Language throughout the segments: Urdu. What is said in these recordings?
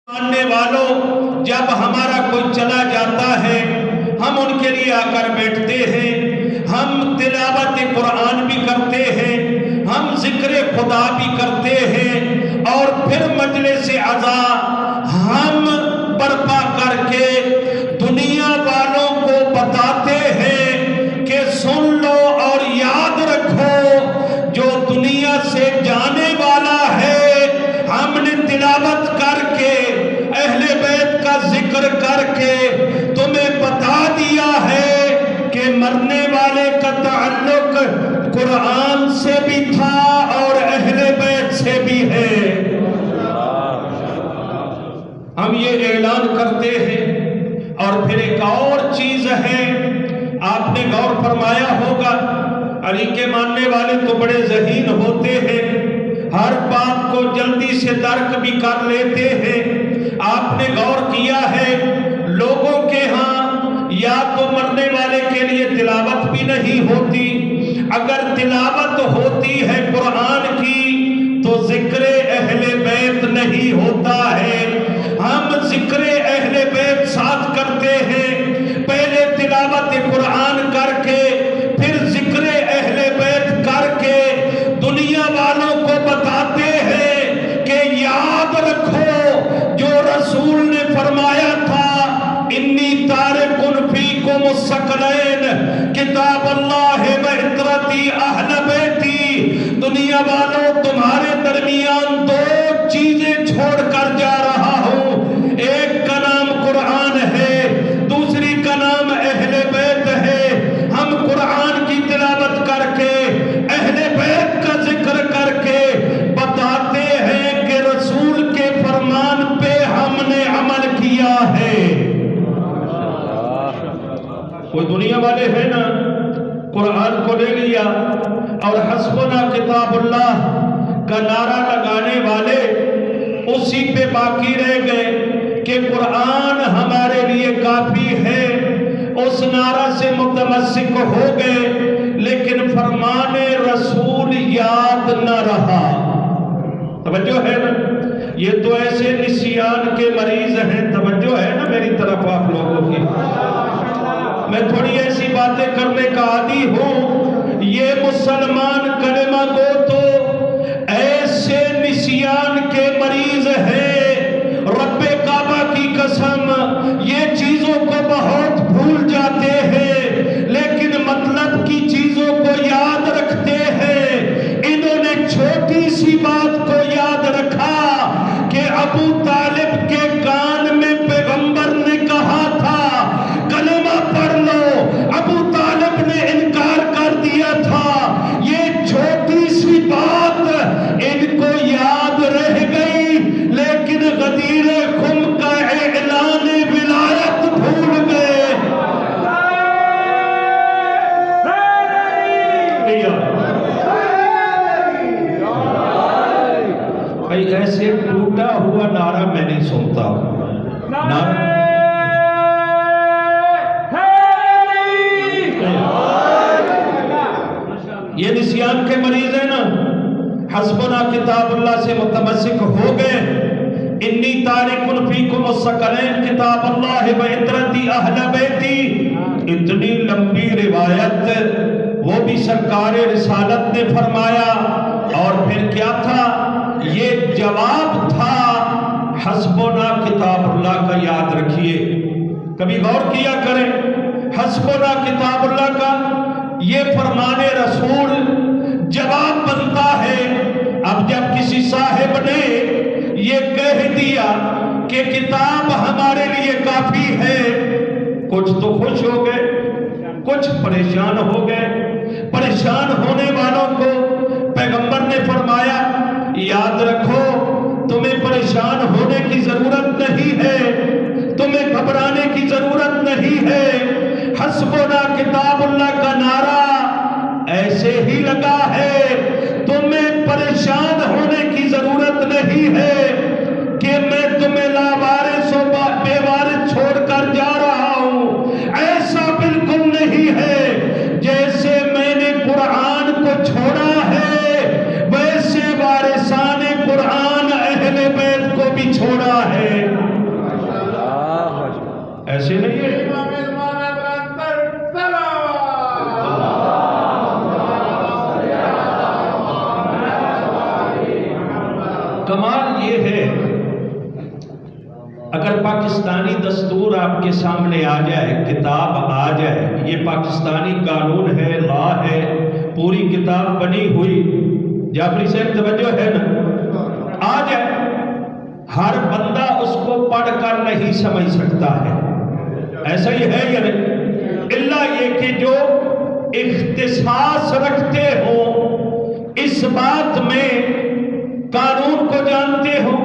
ماننے والوں، جب ہمارا کوئی چلا جاتا ہے ہم ان کے لیے آ کر بیٹھتے ہیں، ہم تلاوت قرآن بھی کرتے ہیں، ہم ذکر خدا بھی کرتے ہیں، اور پھر مجلس عزا ہم برپا کر کے دنیا والوں کو بتاتے ہیں کہ سن لو اور یاد رکھو جو دنیا سے جانے والا ہے ہم نے تلاوت کر کے اہل بیت کا ذکر کر کے تمہیں بتا دیا ہے کہ مرنے والے کا تعلق قرآن سے بھی تھا اور اہل بیت سے بھی ہے۔ ہم یہ اعلان کرتے ہیں۔ اور پھر ایک اور چیز ہے، آپ نے غور فرمایا ہوگا علی کے ماننے والے تو بڑے ذہین ہوتے ہیں، ہر بات کو جلدی سے درک بھی کر لیتے ہیں۔ آپ نے غور کیا ہے لوگوں کے ہاں یا تو مرنے والے کے لیے تلاوت بھی نہیں ہوتی، اگر تلاوت ہوتی ہے قرآن کی تو ذکر اہل بیت نہیں ہوتا ہے۔ ہم ذکر اہل بیت ساتھ کرتے ہیں، پہلے تلاوت قرآن کر کے پھر ذکر اہل بیت کر کے دنیا والوں کو بتاتے ہیں کہ یاد رکھو جو رسول نے فرمایا تھا انی تارکن فیکم الثقلین کتاب اللہ و عترتی اہل بیتی، دنیا والوں تمہارے درمیان دو چیزیں چھوڑ کر جا رہا ہوں، ایک کا نام قرآن ہے، دوسری کا نام اہل بیت ہے۔ ہم قرآن کی تلاوت کر کے اہل بیت کا ذکر کر کے بتاتے ہیں کہ رسول کے فرمان پہ ہم نے عمل کیا ہے۔ کوئی دنیا والے ہیں نا قرآن کو لے لیا اور حسبنا کتاب اللہ کا نعرہ لگانے والے اسی پہ باقی رہ گئے کہ قرآن ہمارے لیے کافی ہے، اس نعرہ سے متمسک ہو گئے لیکن فرمان رسول یاد نہ رہا۔ توجہ ہے نا؟ یہ تو ایسے نسیان کے مریض ہیں، توجہ ہے نا میری طرف آپ لوگوں کی؟ میں تھوڑی ایسی باتیں کرنے کا عادی ہوں، یہ مسلمان کلمہ گو تو ایسے نسیان کے مریض ہیں، رب کعبہ کی قسم یہ چیزوں کو بہت بھول جاتے ہیں لیکن مطلب کی چیزوں کو یاد رکھتے ہیں۔ انہوں نے چھوٹی سی بات کو یاد رکھا کہ ابو طالب کے کان میں پیغمبر نے کہا تھا کلمہ پڑھ لو، ابو طالب نے انکار کر دیا تھا۔ یہ چھوٹی سی بات ان کو یاد رہ گئی لیکن غدیر خم کا اعلان ولایت بھول گئے۔ بھائی ایسے ٹوٹا ہوا نعرہ میں نہیں سنتا نعرہ یہ نسیان کے مریض ہیں نا، حسبنا کتاب اللہ سے متمسک ہو گئے، انی تارکن فیکم الثقلین کتاب اللہ و عترتی اہل بیتی، اتنی لمبی روایت وہ بھی سرکار رسالت نے فرمایا۔ اور پھر کیا تھا؟ یہ جواب تھا حسبنا کتاب اللہ کا، یاد رکھیے، کبھی غور کیا کریں حسبنا کتاب اللہ کا یہ فرمان رسول جواب بنتا ہے۔ اب جب کسی صاحب نے یہ کہہ دیا کہ کتاب ہمارے لیے کافی ہے، کچھ تو خوش ہو گئے، کچھ پریشان ہو گئے۔ پریشان ہونے والوں کو پیغمبر نے فرمایا یاد رکھو تمہیں پریشان ہونے کی ضرورت نہیں ہے، تمہیں گھبرانے کی ضرورت نہیں ہے۔ حسبنا کتاب اللہ کا نعرہ ایسے ہی لگا ہے، تمہیں پریشان ہونے کی ضرورت نہیں ہے کہ میں تمہیں لاوارث و بے وارث چھوڑ کر جا رہا ہوں، ایسا بالکل نہیں ہے۔ جیسے میں نے قرآن کو چھوڑا ہے ویسے وارثان قرآن اہل بیت کو بھی چھوڑا ہے۔ اگر پاکستانی دستور آپ کے سامنے آ جائے، کتاب آ جائے، یہ پاکستانی قانون ہے، لا ہے، پوری کتاب بنی ہوئی، جعفری صاحب توجہ ہے نا، آ جائے، ہر بندہ اس کو پڑھ کر نہیں سمجھ سکتا ہے، ایسا ہی ہے یا نہیں؟ اللہ یہ کہ جو اختصاص رکھتے ہو اس بات میں، قانون کو جانتے ہو،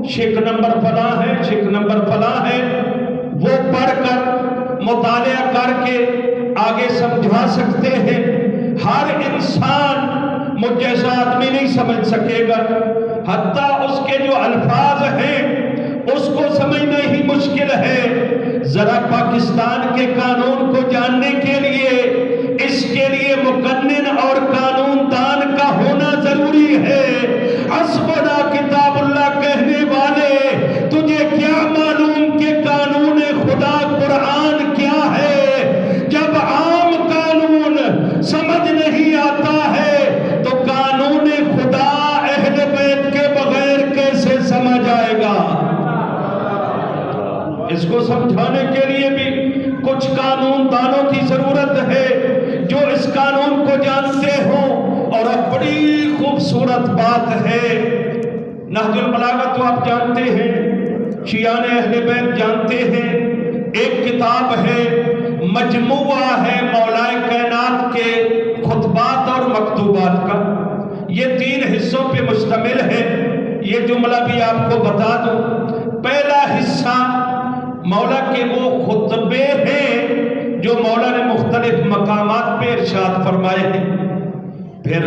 شک نمبر فلاں ہے، شک نمبر فلاں ہے، وہ پڑھ کر مطالعہ کر کے آگے سمجھا سکتے ہیں۔ ہر انسان مجھ جیسا آدمی نہیں سمجھ سکے گا، حتیٰ اس کے جو الفاظ ہیں اس کو سمجھنا ہی مشکل ہے۔ ذرا پاکستان کے قانون کو جاننے کے لیے اس کے لیے مقنن اور قانون دان کا ہونا ضروری ہے۔ حسبنا کتاب اللہ کہنے والے، تجھے کیا معلوم کہ قانون خدا قرآن کیا ہے؟ جب عام قانون سمجھ نہیں آتا ہے تو قانون خدا اہل بیت کے بغیر کیسے سمجھ آئے گا؟ اس کو سمجھانے کے لیے بھی کچھ قانون دانوں کی ضرورت ہے جو اس قانون کو جانتے ہوں۔ اور اب بڑی خوبصورت بات ہے، نہج البلاغہ تو آپ جانتے ہیں، شیعان اہل بیت جانتے ہیں، ایک کتاب ہے، مجموعہ ہے مولا کائنات کے خطبات اور مکتوبات کا، یہ 3 حصوں پہ مشتمل ہے۔ یہ جملہ بھی آپ کو بتا دوں، پہلا حصہ مولا کے وہ خطبے ہیں جو مولا نے مختلف مقامات پہ ارشاد فرمائے ہیں۔ پھر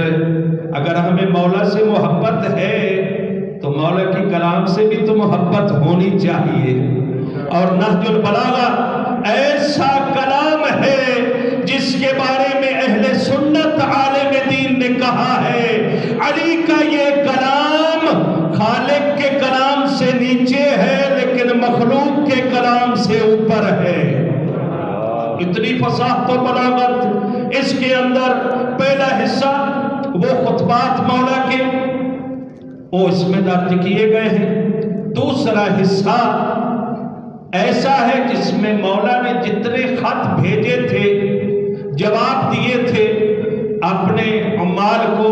اگر ہمیں مولا سے محبت ہے تو مولا کی کلام سے بھی تو محبت ہونی چاہیے۔ اور نہج البلاغہ ایسا کلام ہے جس کے بارے میں اہل سنت عالم دین نے کہا ہے علی کا یہ کلام خالق کے کلام سے نیچے ہے لیکن مخلوق کے کلام سے اوپر ہے۔ اتنی فصاحت و بلاغت اس کے اندر۔ پہلا حصہ وہ خطبات مولا کے، وہ اس میں درج کیے گئے ہیں۔ دوسرا حصہ ایسا ہے جس میں مولا نے جتنے خط بھیجے تھے، جواب دیے تھے اپنے عمال کو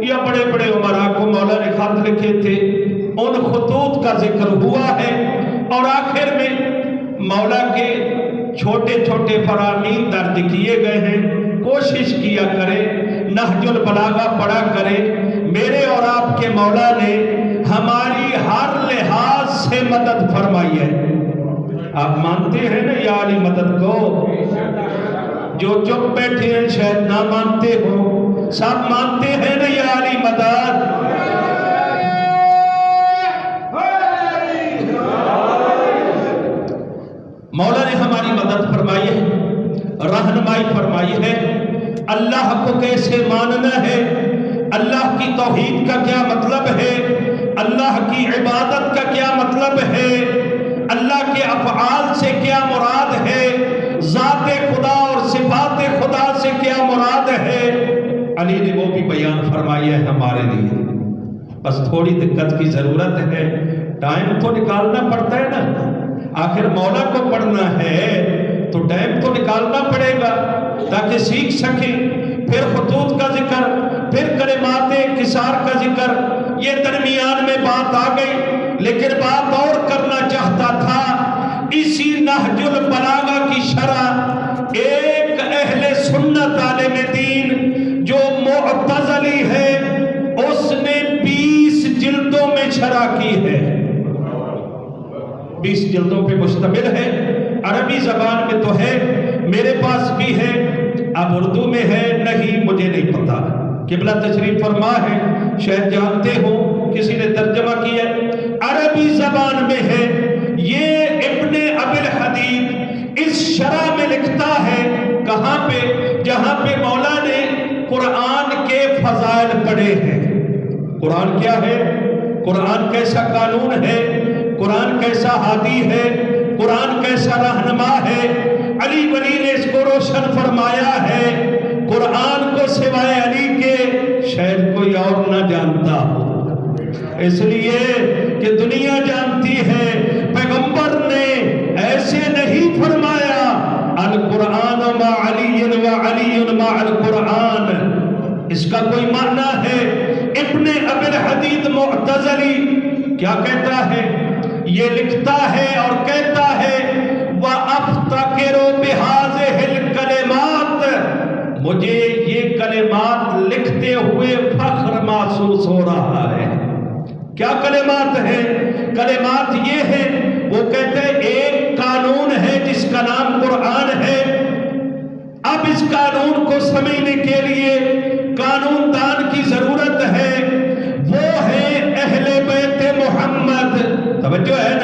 یا بڑے بڑے عمراء کو، مولا نے خط لکھے تھے، ان خطوط کا ذکر ہوا ہے۔ اور آخر میں مولا کے چھوٹے چھوٹے فرامین درج کیے گئے ہیں۔ کوشش کیا کرے، نہج البلاغہ پڑھا کرے۔ میرے اور آپ کے مولا نے ہماری ہر لحاظ سے مدد فرمائی ہے۔ آپ مانتے ہیں نا یا علی مدد کو؟ جو چپ بیٹھے ہیں شاید نہ مانتے ہو، سب مانتے ہیں نا یا علی مدد؟ مولا نے ہماری مدد فرمائی ہے، رہنمائی فرمائی ہے۔ اللہ کو کیسے ماننا ہے، اللہ کی توحید کا کیا مطلب ہے، اللہ کی عبادت کا کیا مطلب ہے، اللہ کے افعال سے کیا مراد ہے، ذات خدا اور صفات خدا سے کیا مراد ہے، علی نے وہ بھی بیان فرمائی ہے ہمارے لیے۔ بس تھوڑی دقت کی ضرورت ہے، ٹائم تو نکالنا پڑتا ہے نا، آخر مولا کو پڑھنا ہے تو ٹائم تو نکالنا پڑے گا تاکہ سیکھ سکیں۔ پھر خطوط کا ذکر، پھر کلمات انکسار کا ذکر، یہ درمیان میں بات آ گئی، لیکن بات اور کرنا چاہتا تھا۔ اسی نہج البلاغہ کی شرح ایک اہل سنت عالم دین جو معتزلی ہے اس نے 20 جلدوں میں شرح کی ہے، 20 جلدوں پہ مشتمل ہے۔ عربی زبان میں تو ہے، میرے پاس بھی ہے، اب اردو میں ہے نہیں مجھے نہیں پتا، قبلہ تشریف فرما ہے، شاید جانتے ہو کسی نے ترجمہ کیا ہے، عربی زبان میں ہے۔ یہ ابن ابی الحدید اس شرح میں لکھتا ہے، کہاں پہ؟ جہاں پہ مولا نے قرآن کے فضائل پڑھے ہیں۔ قرآن کیا ہے، قرآن کیسا قانون ہے، قرآن کیسا ہادی ہے، قرآن کیسا رہنما ہے، علی ولی نے اس کو روشن فرمایا ہے۔ قرآن کو سوائے علی کے شاید کوئی اور نہ جانتا ہو، اس لیے کہ دنیا جانتی ہے پیغمبر کا کوئی معنی ہے؟ ابن ابی الحدید معتزلی کیا کہتا ہے؟ یہ لکھتا ہے اور کہتا ہے وَأَفْتَكِرُ بِهَذِهِ الْكَلِمَاتِ، مجھے یہ کلمات لکھتے ہوئے فخر محسوس ہو رہا ہے۔ کیا کلمات ہیں؟ کلمات یہ ہیں، وہ کہتے ہیں ایک قانون ہے جس کا نام قرآن ہے، اب اس قانون کو سمجھنے کے لیے قانون دان کی ضرورت ہے، وہ ہے اہل بیت محمد۔ توجہ ہے